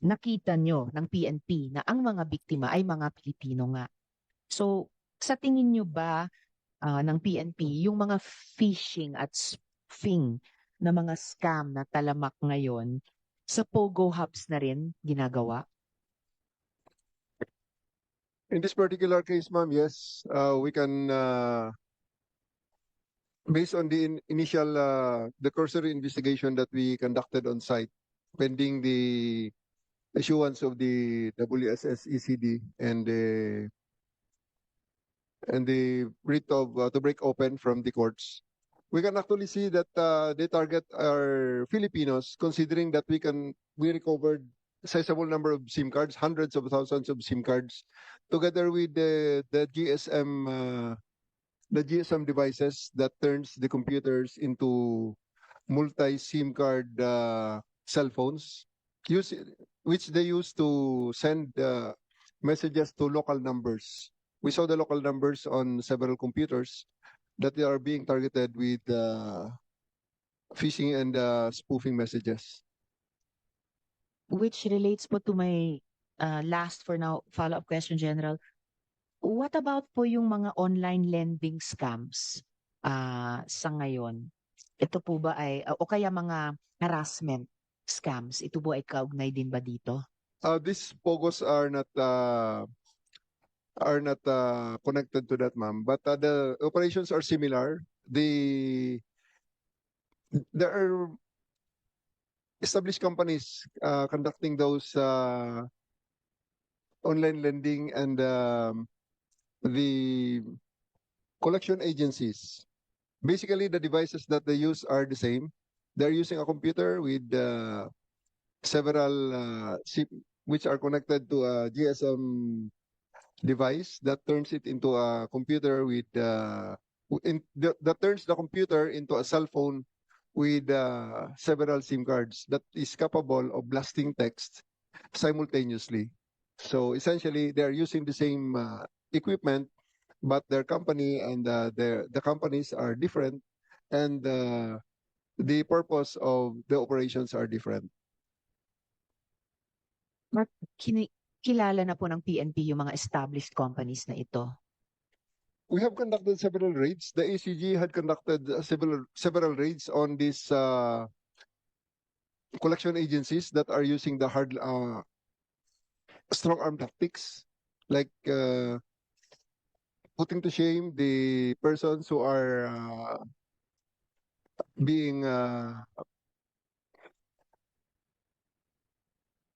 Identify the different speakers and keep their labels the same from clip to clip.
Speaker 1: nakita nyo ng PNP na ang mga biktima ay mga Pilipino nga. So, sa tingin nyo ba ng PNP, yung mga phishing at spoofing na mga scam na talamak ngayon, sa Pogo Hubs na rin ginagawa?
Speaker 2: In this particular case, ma'am, yes, we can, based on the initial, the cursory investigation that we conducted on site, pending the issuance of the WSS ECD and the writ of to break open from the courts, we can actually see that they target are Filipinos, considering that we recovered a sizable number of SIM cards, hundreds of thousands of SIM cards, together with the GSM devices that turns the computers into multi SIM card cell phones, use which they use to send messages to local numbers. We saw the local numbers on several computers that they are being targeted with phishing and spoofing messages.
Speaker 1: Which relates po to my last for now follow-up question, General. What about po yung mga online lending scams sa ngayon? Ito po ba ay, o kaya mga harassment scams, ito po ay kaugnay din ba dito?
Speaker 2: These pogos are not connected to that, ma'am. But the operations are similar. There are established companies conducting those online lending, and the collection agencies. Basically, the devices that they use are the same. They're using a computer with several which are connected to a GSM device that turns it into a computer with that turns the computer into a cell phone with several SIM cards that is capable of blasting text simultaneously. So essentially, they are using the same equipment, but their company and the companies are different, and the purpose of the operations are different.
Speaker 1: Mark, kilala na po ng PNP yung mga established companies na ito.
Speaker 2: We have conducted several raids. The ACG had conducted several raids on these collection agencies that are using the hard strong arm tactics, like putting to shame the persons who are being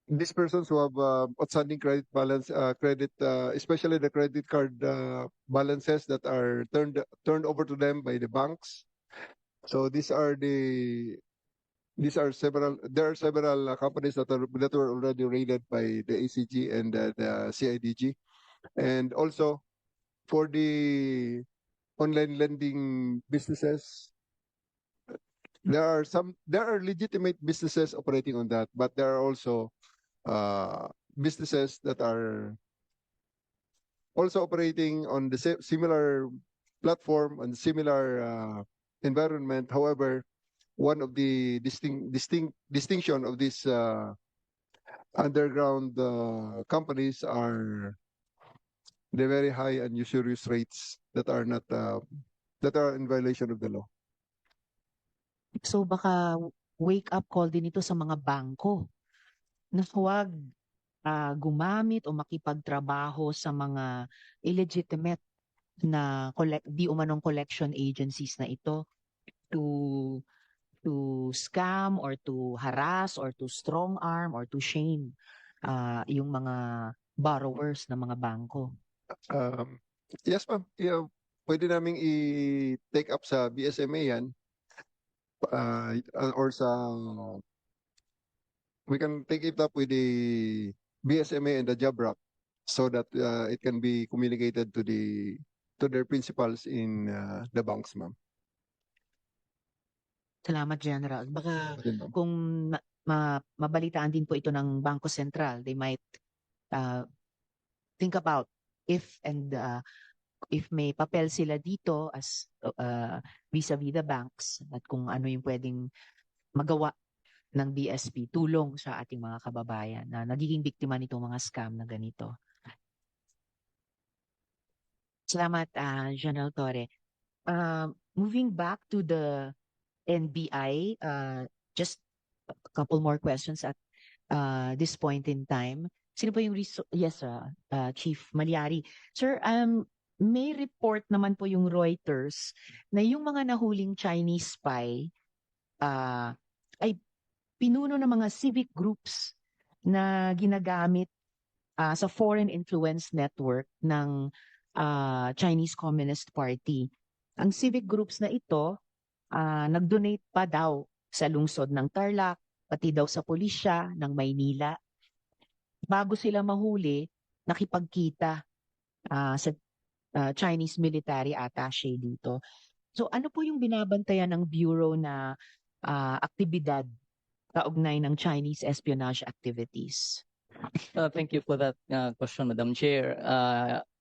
Speaker 2: these persons who have outstanding credit balance, especially the credit card balances that are turned over to them by the banks. So there are several companies that were already raided by the ACG and the CIDG, and also for the online lending businesses. There are legitimate businesses operating on that, but there are also businesses that are also operating on the similar platform and similar environment. However, one of the distinction of these underground companies are the very high and usurious rates that are not that are in violation of the law.
Speaker 1: So baka wake up call din ito sa mga bangko na huwag gumamit o makipagtrabaho sa mga illegitimate na di umanong collection agencies na ito to scam or to harass or to strong arm or to shame yung mga borrowers ng mga bangko.
Speaker 2: Yes, ma'am. Yeah, pwede naming i-take up sa BSMA yan, or we can take it up with the BSMA and the JABRAC so that it can be communicated to their principals in the banks, ma'am.
Speaker 1: Salamat, General. Baka
Speaker 2: Yun, ma'am.
Speaker 1: kung mabalitaan din po ito ng Bangko Sentral, they might think about if may papel sila dito as vis-a-vis the banks at kung ano yung pwedeng magawa ng BSP, tulong sa ating mga kababayan na nagiging biktima nitong mga scam na ganito. Salamat, General Torre. Moving back to the NBI, just a couple more questions at this point in time. Sino po yung yes, Chief Malyari. Sir, may report naman po yung Reuters na yung mga nahuling Chinese spy ay pinuno ng mga civic groups na ginagamit sa foreign influence network ng Chinese Communist Party. Ang civic groups na ito, nag-donate pa daw sa lungsod ng Tarlac, pati daw sa pulisya ng Maynila. Bago sila mahuli, nakipagkita sa Chinese military attaché dito. So ano po yung binabantayan ng Bureau na aktibidad kaugnay ng Chinese espionage activities?
Speaker 3: Thank you for that question, Madam Chair.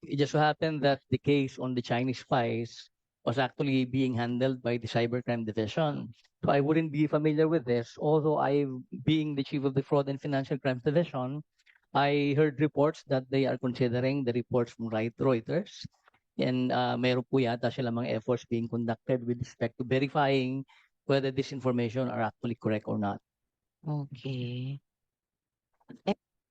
Speaker 3: It just so happened that the case on the Chinese spies was actually being handled by the Cybercrime Division. So I wouldn't be familiar with this, although being the chief of the Fraud and Financial Crimes Division, I heard reports that they are considering the reports from Reuters. And mayroon po yata sila mga efforts being conducted with respect to verifying whether this information are actually correct or not.
Speaker 1: Okay.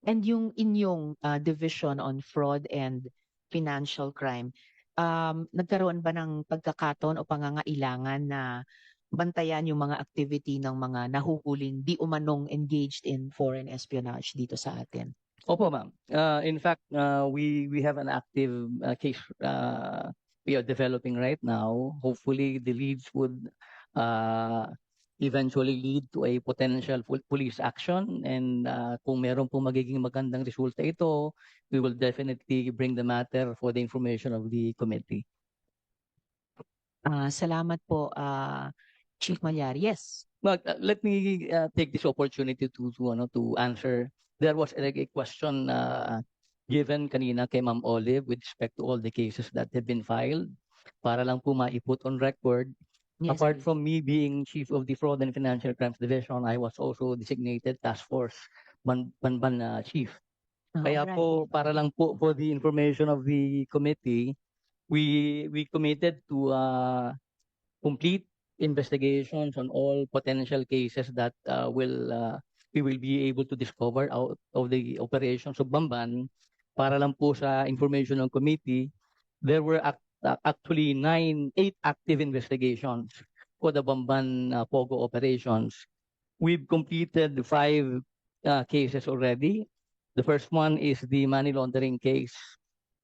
Speaker 1: And yung inyong division on fraud and financial crime, nagkaroon ba ng pagkakataon o pangangailangan na bantayan yung mga activity ng mga nahuhuling di umanong engaged in foreign espionage dito sa atin?
Speaker 3: Opo, ma'am. In fact, we have an active case we are developing right now. Hopefully, the leads would eventually lead to a potential police action. And kung meron pong magiging magandang resulta ito, we will definitely bring the matter for the information of the committee.
Speaker 1: Salamat po, Chief Malyari. Yes.
Speaker 3: Well, let me take this opportunity to answer. There was a question given kanina kay Ma'am Olive with respect to all the cases that have been filed. Para lang po maiput on record,
Speaker 1: Yes,
Speaker 3: apart
Speaker 1: please.
Speaker 3: from me being chief of the Fraud and Financial Crimes Division, I was also designated task force Banban chief. Kaya
Speaker 1: Alright.
Speaker 3: po, para lang po for the information of the committee, we committed to complete investigations on all potential cases that we will be able to discover out of the operations of Bamban. Para lang po sa information ng committee, there were actually 8 active investigations for the Bamban Pogo operations. We've completed 5 cases already. The first one is the money laundering case,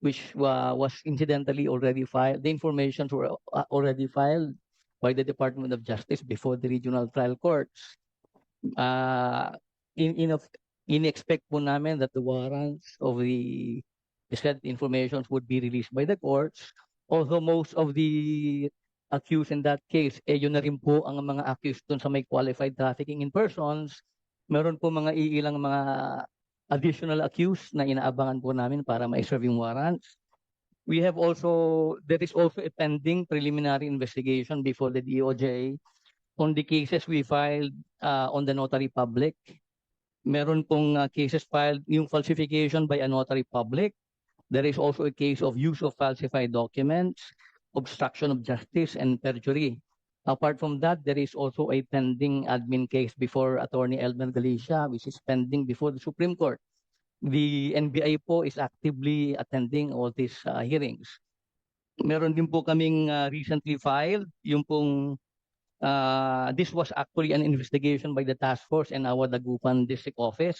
Speaker 3: which was incidentally already filed. The informations were already filed by the Department of Justice before the regional trial courts. In-expect po namin that the warrants of the said informations would be released by the courts. Although most of the accused in that case, yun na rin po ang mga accused dun sa may qualified trafficking in persons. Meron po mga iilang mga additional accused na inaabangan po namin para ma-serve yung warrants. There is also a pending preliminary investigation before the DOJ on the cases we filed on the notary public. Meron pong cases filed yung falsification by a notary public. There is also a case of use of falsified documents, obstruction of justice, and perjury. Apart from that, there is also a pending admin case before Attorney Elmer Galicia, which is pending before the Supreme Court. The NBI po is actively attending all these hearings. Meron din po kaming recently filed, yung pong this was actually an investigation by the task force and our Dagupan District Office.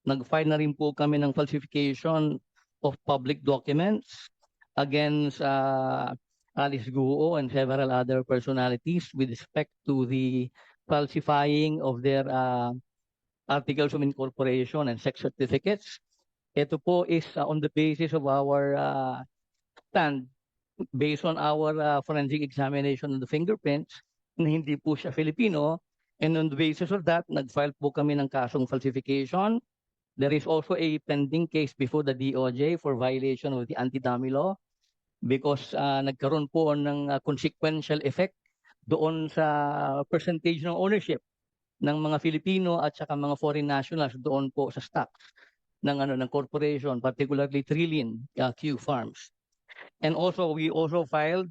Speaker 3: Nag-file na rin po kami ng falsification of public documents against Alice Guo and several other personalities with respect to the falsifying of their articles of incorporation and sex certificates. Ito po is on the basis of our stand, based on our forensic examination of the fingerprints, na hindi po siya Filipino. And on the basis of that, nag-file po kami ng kasong falsification. There is also a pending case before the DOJ for violation of the anti-dummy law because nagkaroon po ng consequential effect doon sa percentage ng ownership ng mga Filipino at saka mga foreign nationals doon po sa stocks ng corporation, particularly Trillium Q Farms. And also, we also filed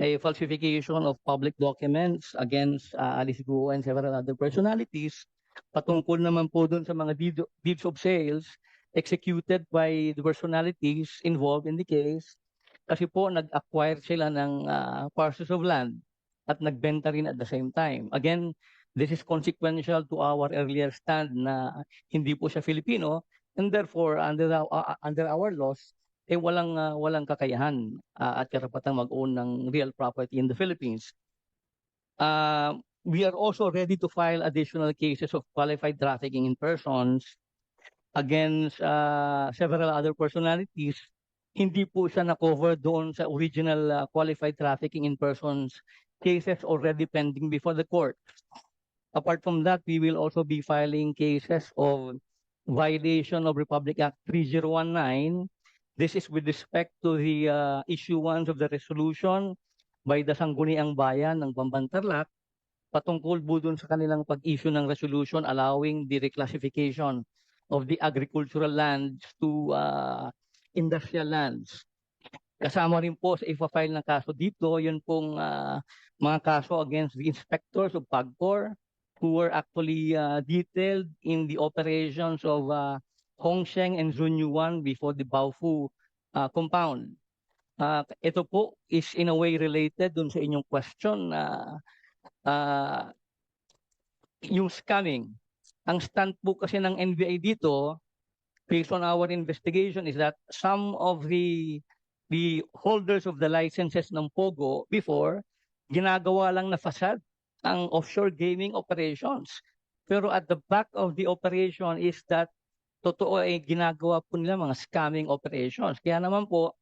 Speaker 3: a falsification of public documents against Alice Guo and several other personalities patungkol naman po dun sa mga deeds of sales executed by the personalities involved in the case kasi po nag-acquire sila ng parcels of land at nagbenta rin at the same time. Again, this is consequential to our earlier stand na hindi po siya Filipino and therefore under our laws walang kakayahan at karapatang mag-own ng real property in the Philippines. We are also ready to file additional cases of qualified trafficking in persons against several other personalities. Hindi po siya na-cover doon sa original qualified trafficking in persons cases already pending before the court. Apart from that, we will also be filing cases of violation of Republic Act 3019. This is with respect to the issuance of the resolution by the Sangguniang Bayan ng Bambantarlac patungkol po dun sa kanilang pag-issue ng resolution allowing the reclassification of the agricultural lands to industrial lands. Kasama rin po sa ipa-file ng kaso dito, yun pong mga kaso against the inspectors of PAGCOR who were actually detailed in the operations of Hongsheng and Zunyuan before the Baofu compound. Ito po is in a way related dun sa inyong question na yung scamming. Ang stand po kasi ng NBI dito, based on our investigation, is that some of the holders of the licenses ng POGO before, ginagawa lang na facade ang offshore gaming operations. Pero at the back of the operation is that totoo ay ginagawa po nila mga scamming operations. Kaya naman po,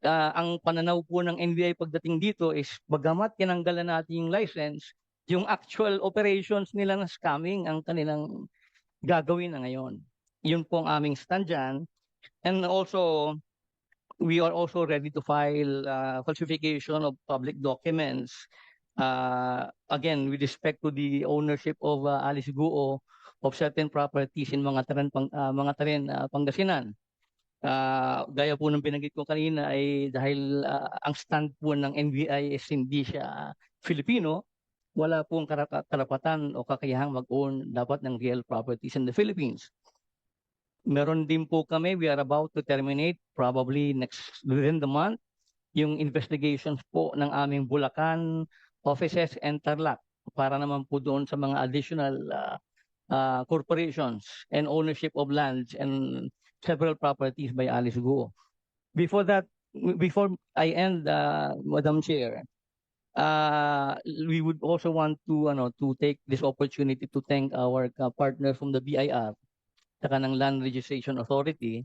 Speaker 3: ang pananaw po ng NBI pagdating dito is bagamat tinanggalan natin yung license, yung actual operations nila ng scamming ang kanilang gagawin na ngayon. Yun po ang aming stand dyan. And also, we are also ready to file falsification of public documents. Again, with respect to the ownership of Alice Guo of certain properties in mga teren Pangasinan. Gaya po ng binanggit ko kanina ay dahil ang stand po ng NBI is hindi siya Filipino, wala pong karapatan o kakayahang mag-own dapat ng real properties in the Philippines. Meron din po kami, we are about to terminate probably within the month, yung investigations po ng aming Bulacan offices and Tarlac para naman po doon sa mga additional corporations and ownership of lands and several properties by Alice Guo. Before I end, Madam Chair, we would also want to take this opportunity to thank our partner from the BIR saka ng Land Registration Authority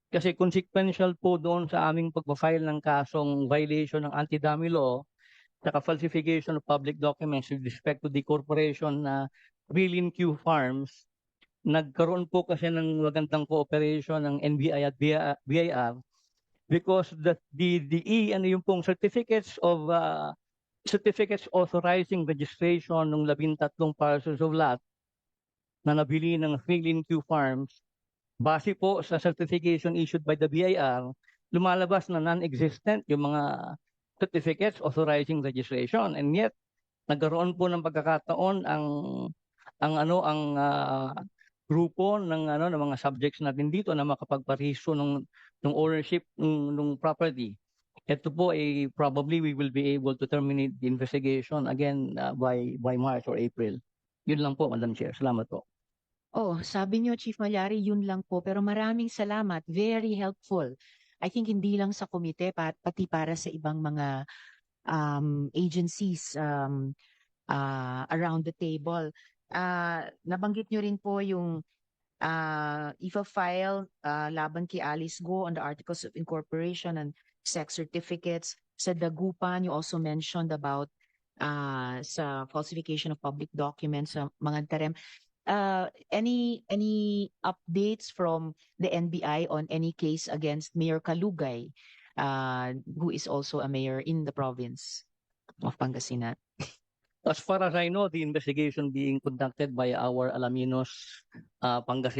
Speaker 3: kasi consequential po doon sa aming pagpa-file ng kasong violation ng anti-dummy law saka falsification of public documents with respect to the corporation na Trillium Q Farms. Nagkaroon po kasi ng magandang cooperation ng NBI at BIR because yung pong certificates authorizing registration ng 13 parcels of lot na nabili ng Trillium Q Farms, base po sa certification issued by the BIR, lumalabas na non-existent yung mga certificates authorizing registration. And yet, nagkaroon po ng pagkakataon ang grupo ng mga subjects natin dito na makapagparehistro ng ownership ng property. Ito po ay probably we will be able to terminate the investigation again by March or April. Yun lang po, Madam Chair. Salamat po.
Speaker 1: Oh, sabi niyo, Chief Malyari, yun lang po. Pero maraming salamat. Very helpful. I think hindi lang sa komite, pati para sa ibang mga agencies around the table. Nabanggit niyo rin po yung ifa-file laban kay Alice Guo on the Articles of Incorporation and sex certificates. Sa Dagupan, you also mentioned about sa falsification of public documents sa mga terem. Any updates from the NBI on any case against Mayor Kalugay, who is also a mayor in the province of Pangasinan?
Speaker 3: As far as I know, the investigation being conducted by our Alaminos Pangasinan